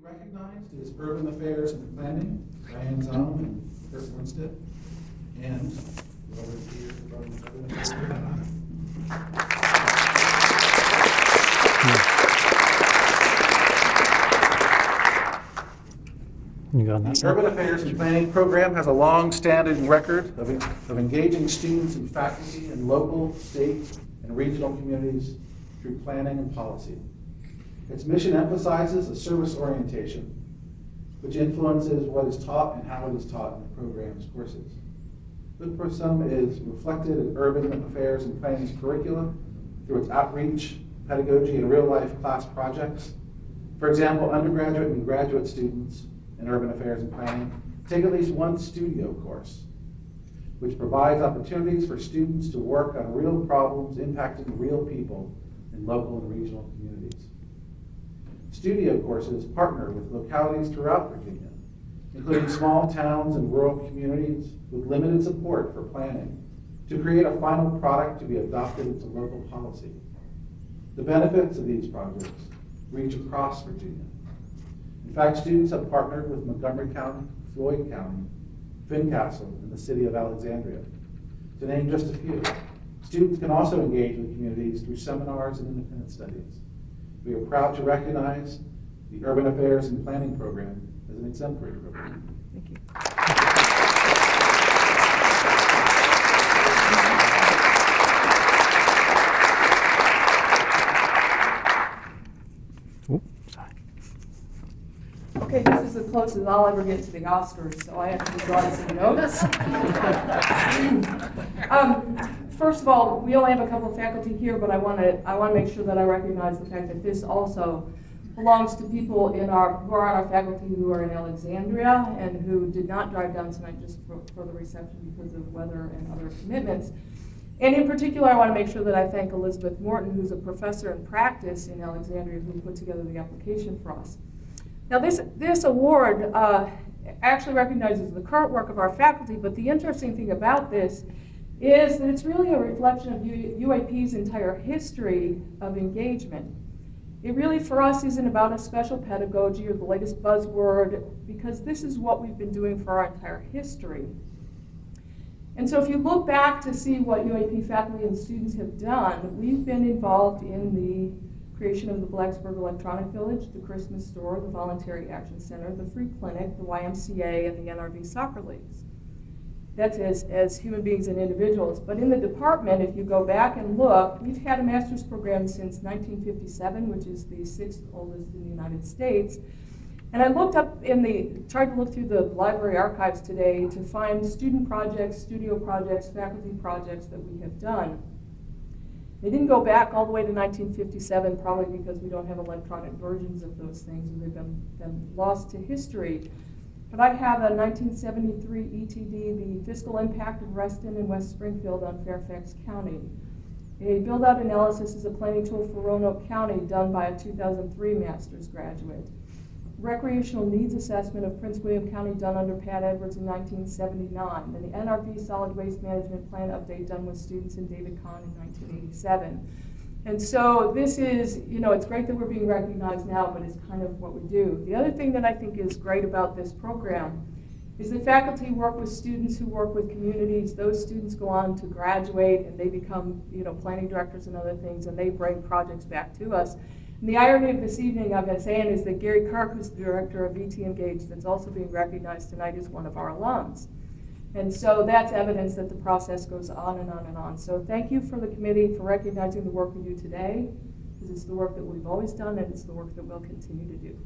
Recognized is Urban Affairs and Planning, Diane Zahm and Kurt Winstead, and over here from Urban Affairs. The Urban Affairs and Planning program has a long-standing record of engaging students and faculty in local, state, and regional communities through planning and policy. Its mission emphasizes a service orientation, which influences what is taught and how it is taught in the program's courses. The program is reflected in Urban Affairs and Planning's curricula through its outreach, pedagogy, and real-life class projects. For example, undergraduate and graduate students in Urban Affairs and Planning take at least one studio course, which provides opportunities for students to work on real problems impacting real people in local and regional communities. Studio courses partner with localities throughout Virginia, including small towns and rural communities with limited support for planning, to create a final product to be adopted into local policy. The benefits of these projects reach across Virginia. In fact, students have partnered with Montgomery County, Floyd County, Fincastle, and the city of Alexandria, to name just a few. Students can also engage with communities through seminars and independent studies. We are proud to recognize the Urban Affairs and Planning program as an exemplary program. Thank you. Okay, this is the closest I'll ever get to the Oscars, so I have to draw some notes. First of all, we only have a couple of faculty here, but I want to make sure that I recognize the fact that this also belongs to people who are on our faculty who are in Alexandria and who did not drive down tonight just for the reception because of weather and other commitments. And in particular, I want to make sure that I thank Elizabeth Morton, who's a professor in practice in Alexandria, who put together the application for us. Now, this award actually recognizes the current work of our faculty, but the interesting thing about this is that it's really a reflection of UAP's entire history of engagement. It really, for us, isn't about a special pedagogy or the latest buzzword, because this is what we've been doing for our entire history. And so if you look back to see what UAP faculty and students have done, we've been involved in the creation of the Blacksburg Electronic Village, the Christmas Store, the Voluntary Action Center, the Free Clinic, the YMCA, and the NRV Soccer Leagues. That's as human beings and individuals. But in the department, if you go back and look, we've had a master's program since 1957, which is the 6th oldest in the United States. And I looked up tried to look through the library archives today to find student projects, studio projects, faculty projects that we have done. They didn't go back all the way to 1957, probably because we don't have electronic versions of those things, and they've been lost to history. But I have a 1973 ETD, the Fiscal Impact of Reston and West Springfield on Fairfax County. A build-out analysis is a planning tool for Roanoke County done by a 2003 master's graduate. Recreational needs assessment of Prince William County done under Pat Edwards in 1979. And the NRV Solid Waste Management Plan update done with students in David Kahn in 1987. And so this is, it's great that we're being recognized now, but it's kind of what we do. The other thing that I think is great about this program is that faculty work with students who work with communities. Those students go on to graduate and they become, planning directors and other things, and they bring projects back to us. And the irony of this evening, I've been saying, is that Gary Kirk, who's the director of VT Engage, that's also being recognized tonight, is one of our alums. And so that's evidence that the process goes on and on and on. So thank you for the committee for recognizing the work we do today, because it's the work that we've always done and it's the work that we'll continue to do.